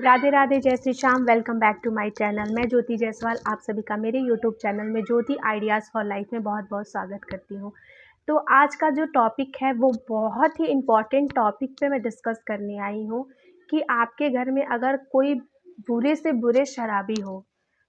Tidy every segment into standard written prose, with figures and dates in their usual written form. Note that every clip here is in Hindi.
राधे राधे, जय Shri Shyam. Welcome back to my channel. मैं ज्योति जायसवाल आप सभी का मेरे यूट्यूब चैनल में ज्योति आइडियाज़ फॉर लाइफ में बहुत बहुत स्वागत करती हूँ। तो आज का जो टॉपिक है वो बहुत ही इम्पॉर्टेंट टॉपिक पे मैं डिस्कस करने आई हूँ कि आपके घर में अगर कोई बुरे से बुरे शराबी हो,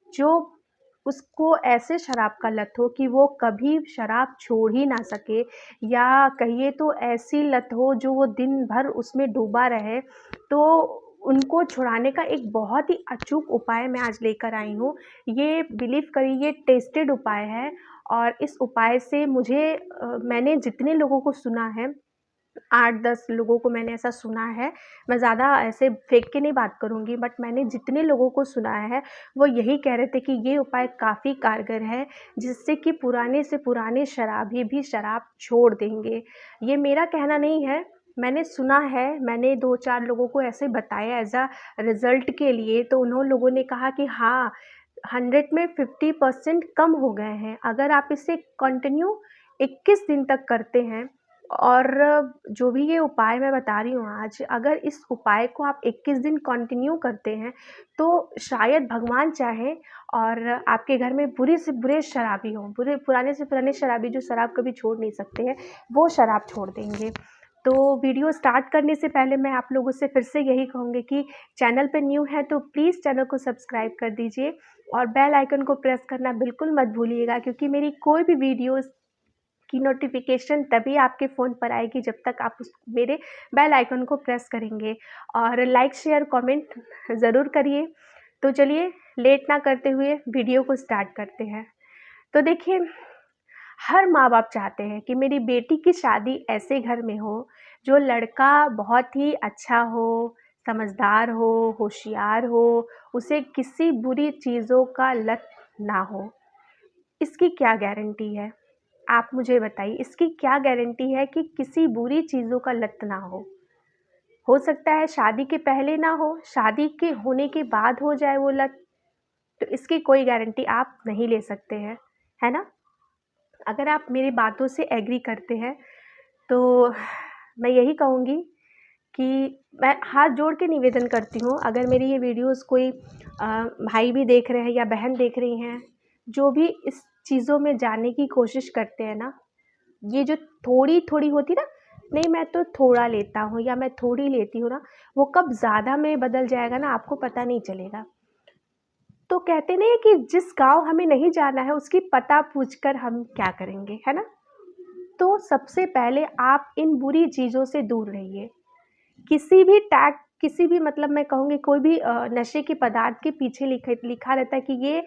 जो उसको ऐसे शराब का लत हो कि वो कभी शराब छोड़ ही ना सके, या कहिए तो ऐसी लत हो जो वो दिन भर उसमें डूबा रहे, तो उनको छुड़ाने का एक बहुत ही अचूक उपाय मैं आज लेकर आई हूँ। ये बिलीव करिए, ये टेस्टेड उपाय है और इस उपाय से मैंने जितने लोगों को सुना है, 8-10 लोगों को मैंने ऐसा सुना है। मैं ज़्यादा ऐसे फेंक के नहीं बात करूँगी, बट मैंने जितने लोगों को सुना है वो यही कह रहे थे कि ये उपाय काफ़ी कारगर है, जिससे कि पुराने से पुराने शराबी भी शराब छोड़ देंगे। ये मेरा कहना नहीं है, मैंने सुना है, मैंने 2-4 लोगों को ऐसे बताया एज़ अ रिज़ल्ट के लिए, तो उन्होंने लोगों ने कहा कि हाँ, 100 में 50% कम हो गए हैं। अगर आप इसे कंटिन्यू 21 दिन तक करते हैं, और जो भी ये उपाय मैं बता रही हूँ आज, अगर इस उपाय को आप 21 दिन कंटिन्यू करते हैं, तो शायद भगवान चाहे और आपके घर में बुरे से बुरे शराबी हों, पुराने से पुराने शराबी जो शराब कभी छोड़ नहीं सकते हैं, वो शराब छोड़ देंगे। तो वीडियो स्टार्ट करने से पहले मैं आप लोगों से फिर से यही कहूँगी कि चैनल पे न्यू है तो प्लीज़ चैनल को सब्सक्राइब कर दीजिए और बेल आइकन को प्रेस करना बिल्कुल मत भूलिएगा, क्योंकि मेरी कोई भी वीडियोज़ की नोटिफिकेशन तभी आपके फ़ोन पर आएगी जब तक आप उस मेरे बेल आइकन को प्रेस करेंगे। और लाइक शेयर कमेंट ज़रूर करिए। तो चलिए, लेट ना करते हुए वीडियो को स्टार्ट करते हैं। तो देखिए, हर माँ बाप चाहते हैं कि मेरी बेटी की शादी ऐसे घर में हो जो लड़का बहुत ही अच्छा हो, समझदार हो, होशियार हो, उसे किसी बुरी चीज़ों का लत ना हो। इसकी क्या गारंटी है? आप मुझे बताइए, इसकी क्या गारंटी है कि किसी बुरी चीज़ों का लत ना हो? हो सकता है शादी के पहले ना हो, शादी के होने के बाद हो जाए वो लत, तो इसकी कोई गारंटी आप नहीं ले सकते हैं, है ना? अगर आप मेरी बातों से एग्री करते हैं, तो मैं यही कहूँगी कि मैं हाथ जोड़ के निवेदन करती हूँ, अगर मेरी ये वीडियोज़ कोई भाई भी देख रहे हैं या बहन देख रही हैं, जो भी इस चीज़ों में जानने की कोशिश करते हैं ना, ये जो थोड़ी-थोड़ी होती ना, नहीं मैं तो थोड़ा लेता हूँ या मैं थोड़ी लेती हूँ ना, वो कब ज़्यादा में बदल जाएगा ना, आपको पता नहीं चलेगा। तो कहते नहीं है कि जिस गाँव हमें नहीं जाना है, उसकी पता पूछकर हम क्या करेंगे, है ना? तो सबसे पहले आप इन बुरी चीज़ों से दूर रहिए। किसी भी मतलब मैं कहूँगी कोई भी नशे के पदार्थ के पीछे लिखा रहता है कि ये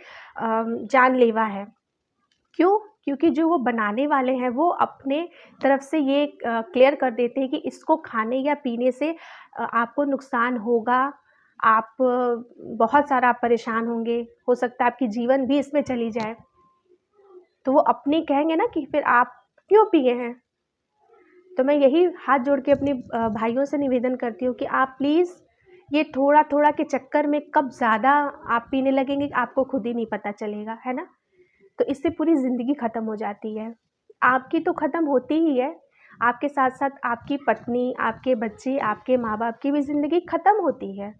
जानलेवा है। क्यों? क्योंकि जो वो बनाने वाले हैं वो अपने तरफ से ये क्लियर कर देते हैं कि इसको खाने या पीने से आपको नुकसान होगा, आप बहुत सारा आप परेशान होंगे, हो सकता है आपकी जीवन भी इसमें चली जाए। तो वो अपने कहेंगे ना कि फिर आप क्यों पिए हैं? तो मैं यही हाथ जोड़ के अपने भाइयों से निवेदन करती हूँ कि आप प्लीज़ ये थोड़ा-थोड़ा के चक्कर में कब ज़्यादा आप पीने लगेंगे, आपको खुद ही नहीं पता चलेगा, है ना? तो इससे पूरी ज़िंदगी ख़त्म हो जाती है। आपकी तो ख़त्म होती ही है, आपके साथ-साथ आपकी पत्नी, आपके बच्चे, आपके माँ-बाप की भी ज़िंदगी ख़त्म होती है।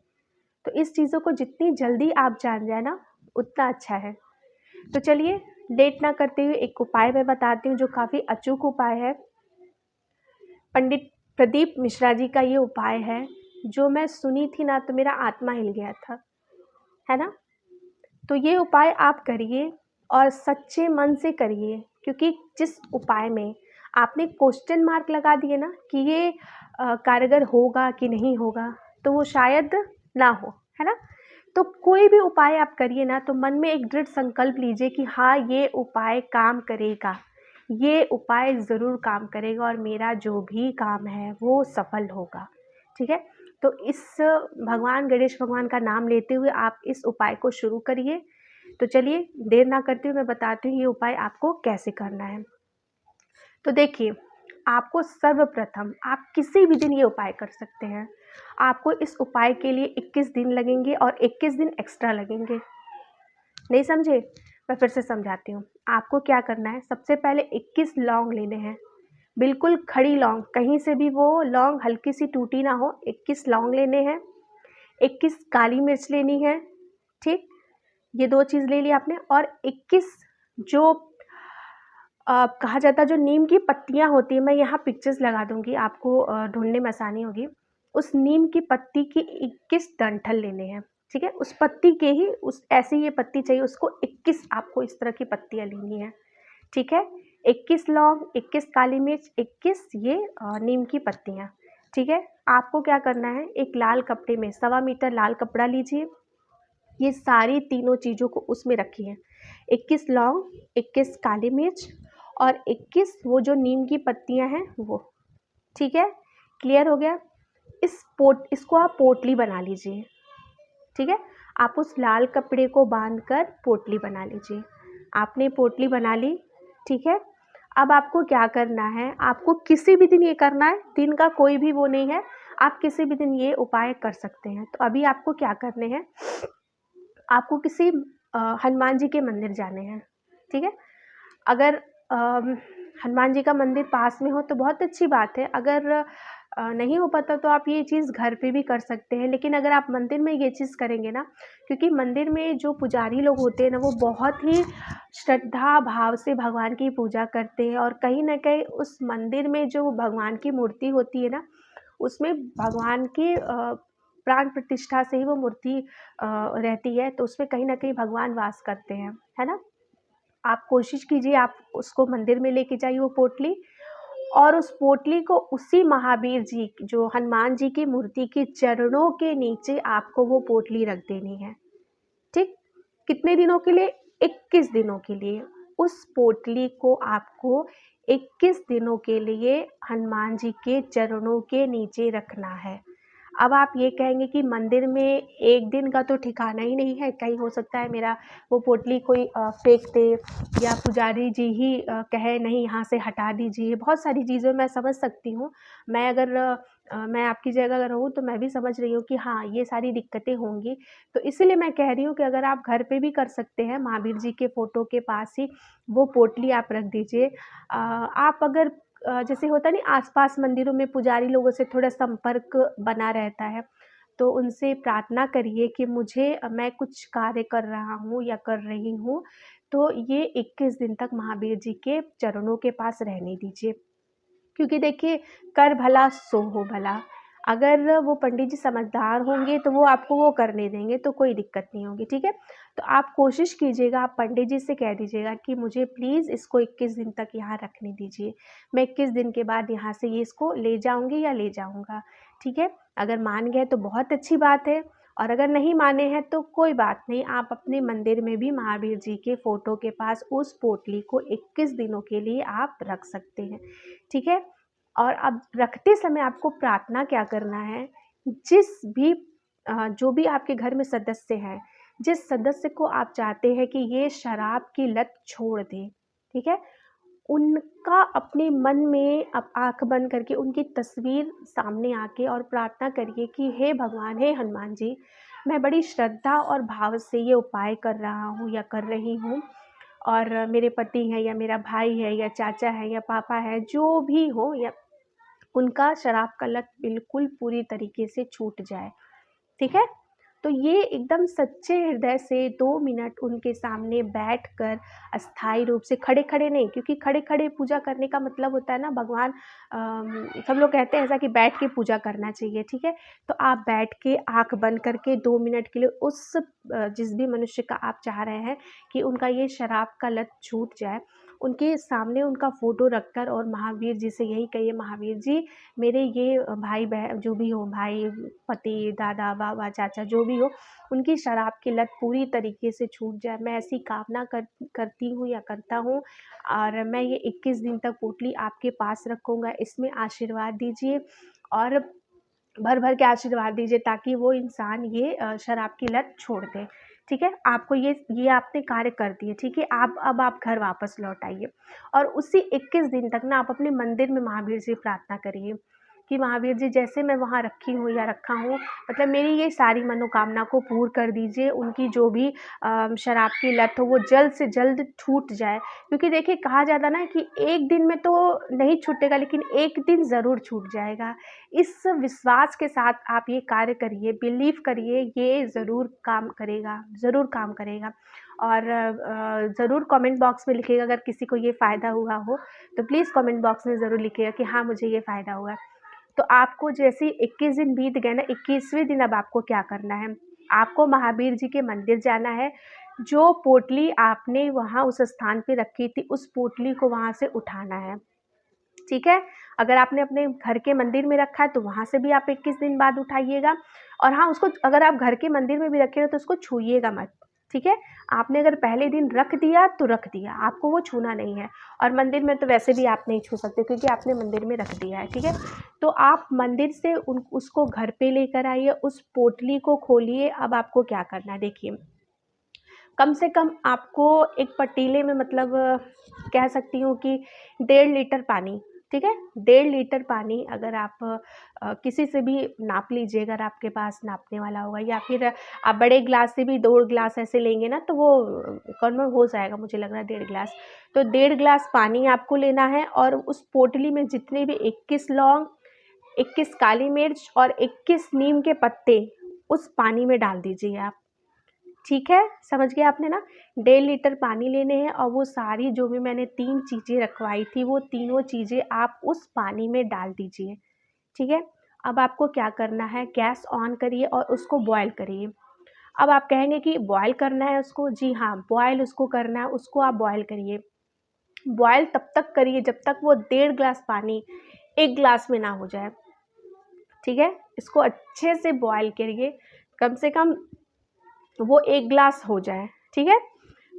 तो इस चीज़ों को जितनी जल्दी आप जान जाएँ ना, उतना अच्छा है। तो चलिए, लेट ना करते हुए एक उपाय मैं बताती हूँ जो काफ़ी अचूक उपाय है। पंडित प्रदीप मिश्रा जी का ये उपाय है, जो मैं सुनी थी ना तो मेरा आत्मा हिल गया था, है ना? तो ये उपाय आप करिए और सच्चे मन से करिए, क्योंकि जिस उपाय में आपने क्वेश्चन मार्क लगा दिए ना कि ये कारगर होगा कि नहीं होगा, तो वो शायद ना हो, है ना? तो कोई भी उपाय आप करिए ना, तो मन में एक दृढ़ संकल्प लीजिए कि हाँ, ये उपाय काम करेगा, ये उपाय ज़रूर काम करेगा और मेरा जो भी काम है वो सफल होगा, ठीक है? तो इस भगवान गणेश भगवान का नाम लेते हुए आप इस उपाय को शुरू करिए। तो चलिए, देर ना करते हुए मैं बताती हूँ ये उपाय आपको कैसे करना है। तो देखिए, आपको सर्वप्रथम आप किसी भी दिन ये उपाय कर सकते हैं। आपको इस उपाय के लिए 21 दिन लगेंगे और 21 दिन एक्स्ट्रा लगेंगे। नहीं समझे? मैं फिर से समझाती हूँ। आपको क्या करना है, सबसे पहले 21 लौंग लेने हैं, बिल्कुल खड़ी लौंग, कहीं से भी वो लौंग हल्की सी टूटी ना हो, 21 लौंग लेने हैं। 21 काली मिर्च लेनी है, ठीक, ये 2 चीज़ ले ली आपने। और 21 जो कहा जाता है जो नीम की पत्तियाँ होती हैं, मैं यहाँ पिक्चर्स लगा दूँगी आपको, ढूँढने में आसानी होगी। उस नीम की पत्ती की 21 डंठल लेने हैं, ठीक है? उस पत्ती के ही उस ऐसी ये पत्ती चाहिए, उसको 21 आपको इस तरह की पत्तियाँ लेनी हैं, ठीक है? 21 लौंग, 21 काली मिर्च, 21 ये नीम की पत्तियाँ, ठीक है? आपको क्या करना है, एक लाल कपड़े में 1.25 मीटर लाल कपड़ा लीजिए, ये सारी तीनों चीज़ों को उसमें रखिए। 21 लौंग, 21 काली मिर्च और 21 वो जो नीम की पत्तियाँ हैं वो, ठीक है? क्लियर हो गया? इसको आप पोटली बना लीजिए, ठीक है? आप उस लाल कपड़े को बांधकर पोटली बना लीजिए। आपने पोटली बना ली, ठीक है? अब आपको क्या करना है, आपको किसी भी दिन ये करना है, दिन का कोई भी वो नहीं है, आप किसी भी दिन ये उपाय कर सकते हैं। तो अभी आपको क्या करने हैं, आपको किसी हनुमान जी के मंदिर जाने हैं, ठीक है? अगर हनुमान जी का मंदिर पास में हो तो बहुत अच्छी बात है, अगर नहीं हो पाता तो आप ये चीज़ घर पे भी कर सकते हैं। लेकिन अगर आप मंदिर में ये चीज़ करेंगे ना, क्योंकि मंदिर में जो पुजारी लोग होते हैं ना, वो बहुत ही श्रद्धा भाव से भगवान की पूजा करते हैं, और कहीं न कहीं उस मंदिर में जो भगवान की मूर्ति होती है ना, उसमें भगवान की प्राण प्रतिष्ठा से ही वो मूर्ति रहती है, तो उसमें कहीं न कहीं भगवान वास करते हैं, है ना? आप कोशिश कीजिए, आप उसको मंदिर में लेके जाइए वो पोटली, और उस पोटली को उसी महावीर जी जो हनुमान जी की मूर्ति के चरणों के नीचे आपको वो पोटली रख देनी है, ठीक? कितने दिनों के लिए? 21 दिनों के लिए। उस पोटली को आपको 21 दिनों के लिए हनुमान जी के चरणों के नीचे रखना है। अब आप ये कहेंगे कि मंदिर में 1 दिन का तो ठिकाना ही नहीं है, कहीं हो सकता है मेरा वो पोटली कोई फेंक दे, या पुजारी जी ही कहे नहीं यहाँ से हटा दीजिए। बहुत सारी चीज़ें मैं समझ सकती हूँ। मैं अगर मैं आपकी जगह अगर रहूँ तो मैं भी समझ रही हूँ कि हाँ, ये सारी दिक्कतें होंगी। तो इसीलिए मैं कह रही हूँ कि अगर आप घर पे भी कर सकते हैं, महावीर जी के फ़ोटो के पास ही वो पोटली आप रख दीजिए। आप अगर जैसे होता नहीं, आस-पास मंदिरों में पुजारी लोगों से थोड़ा संपर्क बना रहता है, तो उनसे प्रार्थना करिए कि मैं कुछ कार्य कर रहा हूँ या कर रही हूँ, तो ये 21 दिन तक महावीर जी के चरणों के पास रहने दीजिए। क्योंकि देखिए, कर भला सो हो भला। अगर वो पंडित जी समझदार होंगे तो वो आपको वो करने देंगे, तो कोई दिक्कत नहीं होगी, ठीक है? तो आप कोशिश कीजिएगा, आप पंडित जी से कह दीजिएगा कि मुझे प्लीज़ इसको 21 दिन तक यहाँ रखने दीजिए। मैं 21 दिन के बाद यहाँ से ये इसको ले जाऊँगी या ले जाऊँगा, ठीक है? अगर मान गए तो बहुत अच्छी बात है, और अगर नहीं माने हैं तो कोई बात नहीं, आप अपने मंदिर में भी महावीर जी के फ़ोटो के पास उस पोटली को 21 दिनों के लिए आप रख सकते हैं, ठीक है? और अब रखते समय आपको प्रार्थना क्या करना है, जिस भी जो भी आपके घर में सदस्य हैं, जिस सदस्य को आप चाहते हैं कि ये शराब की लत छोड़ दें, ठीक है? उनका अपने मन में अब आँख बंद करके उनकी तस्वीर सामने आके और प्रार्थना करिए कि हे भगवान, हे हनुमान जी, मैं बड़ी श्रद्धा और भाव से ये उपाय कर रहा हूँ या कर रही हूँ, और मेरे पति हैं या मेरा भाई है या चाचा है या पापा है, जो भी हो, या उनका शराब का लत बिल्कुल पूरी तरीके से छूट जाए, ठीक है? तो ये एकदम सच्चे हृदय से 2 मिनट उनके सामने बैठकर, अस्थायी रूप से, खड़े-खड़े नहीं, क्योंकि खड़े-खड़े पूजा करने का मतलब होता है ना, भगवान सब लोग कहते हैं ऐसा कि बैठ के पूजा करना चाहिए, ठीक है? तो आप बैठ के आँख बंद करके 2 मिनट के लिए जिस भी मनुष्य का आप चाह रहे हैं कि उनका ये शराब का लत छूट जाए, उनके सामने उनका फ़ोटो रखकर और महावीर जी से यही कहिए, महावीर जी, मेरे ये भाई बहन जो भी हो, भाई, पति, दादा, बाबा, चाचा जो भी हो, उनकी शराब की लत पूरी तरीके से छूट जाए। मैं ऐसी कामना करती हूँ या करता हूँ, और मैं ये 21 दिन तक पोटली आपके पास रखूँगा, इसमें आशीर्वाद दीजिए, और भर-भर के आशीर्वाद दीजिए, ताकि वो इंसान ये शराब की लत छोड़ दे, ठीक है? आपको ये आपने कार्य कर दिए, ठीक है? अब आप घर वापस लौट आइए, और उसी 21 दिन तक ना आप अपने मंदिर में महावीर से प्रार्थना करिए कि महावीर जी जैसे मैं वहाँ रखी हूँ या रखा हूँ, मतलब मेरी ये सारी मनोकामना को पूर्ण कर दीजिए। उनकी जो भी शराब की लत हो वो जल्द से जल्द छूट जाए। क्योंकि देखिए कहा जाता ना कि एक दिन में तो नहीं छूटेगा, लेकिन एक दिन ज़रूर छूट जाएगा। इस विश्वास के साथ आप ये कार्य करिए, बिलीव करिए, ये ज़रूर काम करेगा, ज़रूर काम करेगा। और ज़रूर कमेंट बॉक्स में लिखिएगा अगर किसी को ये फ़ायदा हुआ हो, तो प्लीज़ कमेंट बॉक्स में ज़रूर लिखिएगा कि हाँ, मुझे ये फ़ायदा हुआ। तो आपको जैसे ही 21 दिन बीत गए ना, 21वें दिन अब आपको क्या करना है, आपको महावीर जी के मंदिर जाना है। जो पोटली आपने वहाँ उस स्थान पे रखी थी, उस पोटली को वहाँ से उठाना है, ठीक है? अगर आपने अपने घर के मंदिर में रखा है तो वहाँ से भी आप 21 दिन बाद उठाइएगा। और हाँ, उसको अगर आप घर के मंदिर में भी रखे हो तो उसको छूइएगा मत, ठीक है? आपने अगर पहले दिन रख दिया तो रख दिया, आपको वो छूना नहीं है। और मंदिर में तो वैसे भी आप नहीं छू सकते क्योंकि आपने मंदिर में रख दिया है, ठीक है? तो आप मंदिर से उसको घर पे लेकर आइए, उस पोटली को खोलिए। अब आपको क्या करना है देखिए, कम से कम आपको एक पतीले में, मतलब कह सकती हूँ कि 1.5 लीटर पानी, ठीक है? 1.5 लीटर पानी अगर आप किसी से भी नाप लीजिए, अगर आपके पास नापने वाला होगा, या फिर आप बड़े ग्लास से भी 2 ग्लास ऐसे लेंगे ना तो वो कन्वर्ट हो जाएगा, मुझे लग रहा है 1.5 ग्लास। तो 1.5 ग्लास पानी आपको लेना है और उस पोटली में जितने भी 21 लौंग, 21 काली मिर्च और 21 नीम के पत्ते उस पानी में डाल दीजिए आप, ठीक है? समझ गए आपने ना? 1.5 लीटर पानी लेने हैं और वो सारी जो भी मैंने 3 चीज़ें रखवाई थी, वो तीनों चीज़ें आप उस पानी में डाल दीजिए, ठीक है? अब आपको क्या करना है, गैस ऑन करिए और उसको बॉयल करिए। अब आप कहेंगे कि बॉयल करना है उसको, जी हाँ, बॉयल उसको करना है, उसको आप बॉयल करिए। बॉयल तब तक करिए जब तक वो 1.5 ग्लास पानी 1 ग्लास में ना हो जाए, ठीक है? इसको अच्छे से बॉयल करिए, कम से कम वो 1 ग्लास हो जाए, ठीक है?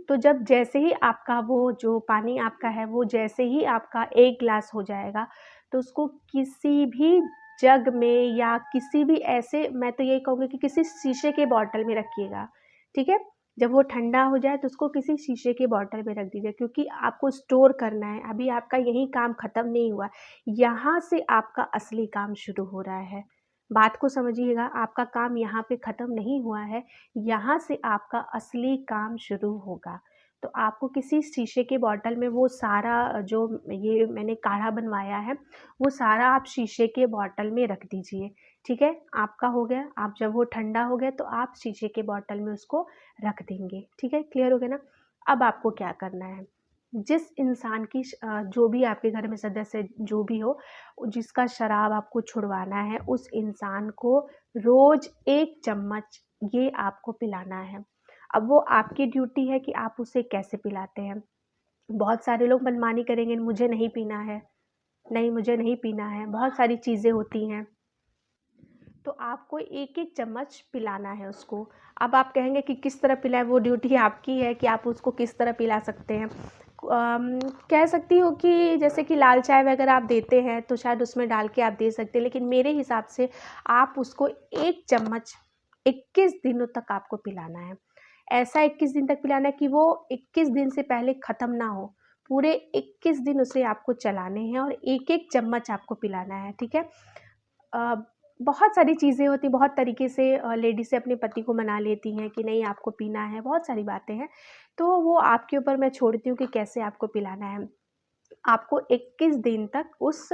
तो जब जैसे ही आपका वो जो पानी आपका है, वो जैसे ही आपका 1 ग्लास हो जाएगा, तो उसको किसी भी जग में या किसी भी ऐसे, मैं तो यही कहूँगी कि किसी शीशे के बॉटल में रखिएगा, ठीक है? जब वो ठंडा हो जाए तो उसको किसी शीशे के बॉटल में रख दीजिए, क्योंकि आपको स्टोर करना है। अभी आपका यही काम ख़त्म नहीं हुआ, यहाँ से आपका असली काम शुरू हो रहा है। बात को समझिएगा, आपका काम यहाँ पे ख़त्म नहीं हुआ है, यहाँ से आपका असली काम शुरू होगा। तो आपको किसी शीशे के बॉटल में वो सारा जो ये मैंने काढ़ा बनवाया है, वो सारा आप शीशे के बॉटल में रख दीजिए, ठीक है? आपका हो गया। आप जब वो ठंडा हो गया तो आप शीशे के बॉटल में उसको रख देंगे, ठीक है? क्लियर हो गया ना? अब आपको क्या करना है, जिस इंसान की जो भी आपके घर में सदस्य जो भी हो, जिसका शराब आपको छुड़वाना है, उस इंसान को रोज़ 1 चम्मच ये आपको पिलाना है। अब वो आपकी ड्यूटी है कि आप उसे कैसे पिलाते हैं। बहुत सारे लोग मनमानी करेंगे, मुझे नहीं पीना है, नहीं मुझे नहीं पीना है, बहुत सारी चीज़ें होती हैं। तो आपको एक-एक चम्मच पिलाना है उसको। अब आप कहेंगे कि किस तरह पिलाएँ, वो ड्यूटी आपकी है कि आप उसको किस तरह पिला सकते हैं। कह सकती हूँ कि जैसे कि लाल चाय वगैरह आप देते हैं तो शायद उसमें डाल के आप दे सकते हैं, लेकिन मेरे हिसाब से आप उसको 1 चम्मच 21 दिनों तक आपको पिलाना है। ऐसा 21 दिन तक पिलाना है कि वो 21 दिन से पहले ख़त्म ना हो। पूरे 21 दिन उसे आपको चलाने हैं और एक-एक चम्मच आपको पिलाना है, ठीक है? अ, बहुत सारी चीज़ें होती हैं, बहुत तरीके से लेडीज़ें अपने पति को मना लेती हैं कि नहीं आपको पीना है, बहुत सारी बातें हैं। तो वो आपके ऊपर मैं छोड़ती हूँ कि कैसे आपको पिलाना है। आपको 21 दिन तक उस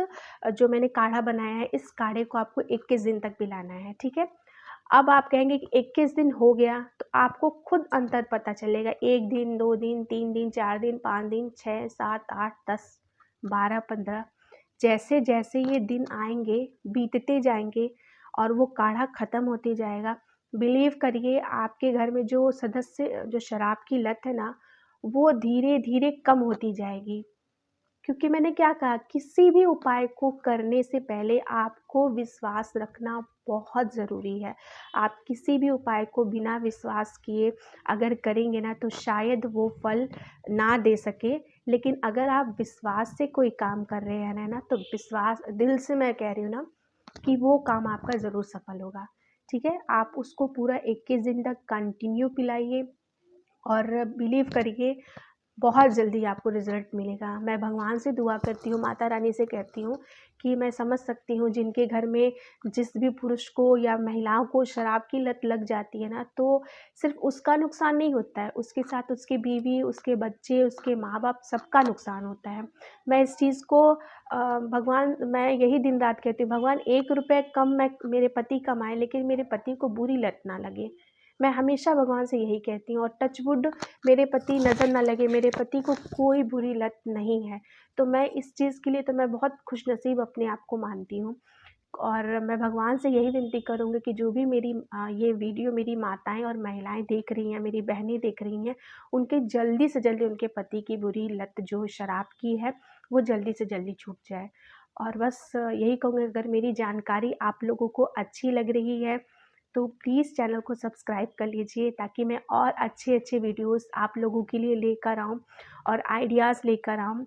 जो मैंने काढ़ा बनाया है, इस काढ़े को आपको 21 दिन तक पिलाना है, ठीक है? अब आप कहेंगे कि 21 दिन हो गया, तो आपको खुद अंतर पता चलेगा। 1 दिन, 2 दिन, 3 दिन, 4 दिन, 5 दिन, 6, 7, 8, 10, 12, 15, जैसे-जैसे ये दिन आएँगे, बीतते जाएँगे और वो काढ़ा ख़त्म होते जाएगा, बिलीव करिए आपके घर में जो सदस्य जो शराब की लत है ना, वो धीरे-धीरे कम होती जाएगी। क्योंकि मैंने क्या कहा, किसी भी उपाय को करने से पहले आपको विश्वास रखना बहुत ज़रूरी है। आप किसी भी उपाय को बिना विश्वास किए अगर करेंगे ना तो शायद वो फल ना दे सके। लेकिन अगर आप विश्वास से कोई काम कर रहे हैं ना, तो विश्वास दिल से मैं कह रही हूँ ना कि वो काम आपका ज़रूर सफल होगा, ठीक है? आप उसको पूरा 21 दिन तक कंटिन्यू पिलाइए और बिलीव करिए बहुत जल्दी आपको रिज़ल्ट मिलेगा। मैं भगवान से दुआ करती हूँ, माता रानी से कहती हूँ कि मैं समझ सकती हूँ जिनके घर में जिस भी पुरुष को या महिलाओं को शराब की लत लग जाती है ना, तो सिर्फ़ उसका नुकसान नहीं होता है, उसके साथ उसकी बीवी, उसके बच्चे, उसके माँ-बाप सबका नुकसान होता है। मैं इस चीज़ को भगवान मैं यही दिन-रात कहती हूँ, भगवान 1 रुपए कम मैं मेरे पति कमाएँ लेकिन मेरे पति को बुरी लत ना लगे। मैं हमेशा भगवान से यही कहती हूँ और टच वुड मेरे पति नज़र ना लगे, मेरे पति को कोई बुरी लत नहीं है। तो मैं इस चीज़ के लिए तो मैं बहुत खुशनसीब अपने आप को मानती हूँ और मैं भगवान से यही विनती करूँगी कि जो भी मेरी ये वीडियो मेरी माताएँ और महिलाएँ देख रही हैं, मेरी बहनें देख रही हैं, उनके जल्दी से जल्दी उनके पति की बुरी लत जो शराब की है, वो जल्दी से जल्दी छूट जाए। और बस यही कहूँगी, अगर मेरी जानकारी आप लोगों को अच्छी लग रही है, तो प्लीज़ चैनल को सब्सक्राइब कर लीजिए ताकि मैं और अच्छे-अच्छे वीडियोज़ आप लोगों के लिए लेकर आऊँ और आइडियाज़ लेकर आऊँ।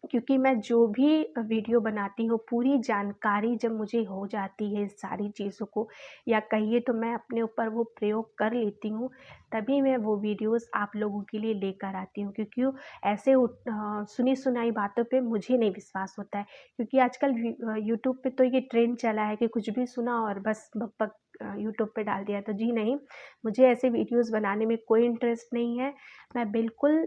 क्योंकि मैं जो भी वीडियो बनाती हूँ, पूरी जानकारी जब मुझे हो जाती है इस सारी चीज़ों को, या कहिए तो मैं अपने ऊपर वो प्रयोग कर लेती हूँ, तभी मैं वो वीडियोज़ आप लोगों के लिए लेकर आती हूँ। क्योंकि वो ऐसे सुनी-सुनाई बातों पे मुझे नहीं विश्वास होता है, क्योंकि आजकल यूट्यूब पे तो ये ट्रेंड चला है कि कुछ भी सुना और बस बक-बक यूट्यूब पे डाल दिया। तो जी नहीं, मुझे ऐसे वीडियोज़ बनाने में कोई इंटरेस्ट नहीं है। मैं बिल्कुल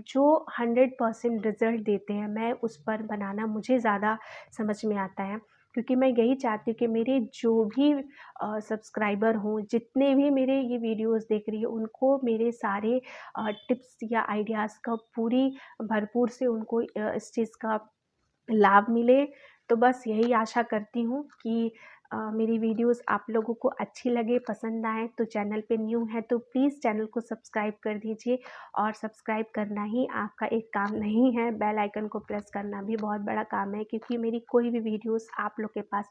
जो 100% रिज़ल्ट देते हैं, मैं उस पर बनाना मुझे ज़्यादा समझ में आता है। क्योंकि मैं यही चाहती हूँ कि मेरे जो भी सब्सक्राइबर हों, जितने भी मेरे ये वीडियोज़ देख रही हैं, उनको मेरे सारे टिप्स या आइडियाज़ का पूरी भरपूर से उनको इस चीज़ का लाभ मिले। तो बस यही आशा करती हूँ कि मेरी वीडियोज़ आप लोगों को अच्छी लगे, पसंद आएँ। तो चैनल पे न्यू हैं तो प्लीज़ चैनल को सब्सक्राइब कर दीजिए और सब्सक्राइब करना ही आपका एक काम नहीं है, बेल आइकन को प्रेस करना भी बहुत बड़ा काम है, क्योंकि मेरी कोई भी वीडियोज़ आप लोग के पास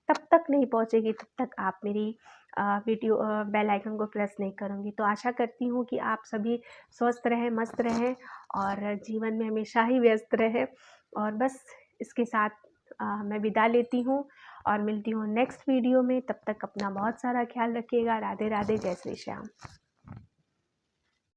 तब तक नहीं पहुँचेगी तब तक आप मेरी बेल आइकन को प्रेस नहीं करूँगी। तो आशा करती हूँ कि आप सभी स्वस्थ रहें, मस्त रहें और जीवन में हमेशा ही व्यस्त रहें। और बस इसके साथ मैं विदा लेती हूँ और मिलती हूँ नेक्स्ट वीडियो में। तब तक अपना बहुत सारा ख्याल रखिएगा। राधे राधे, जय श्री श्याम।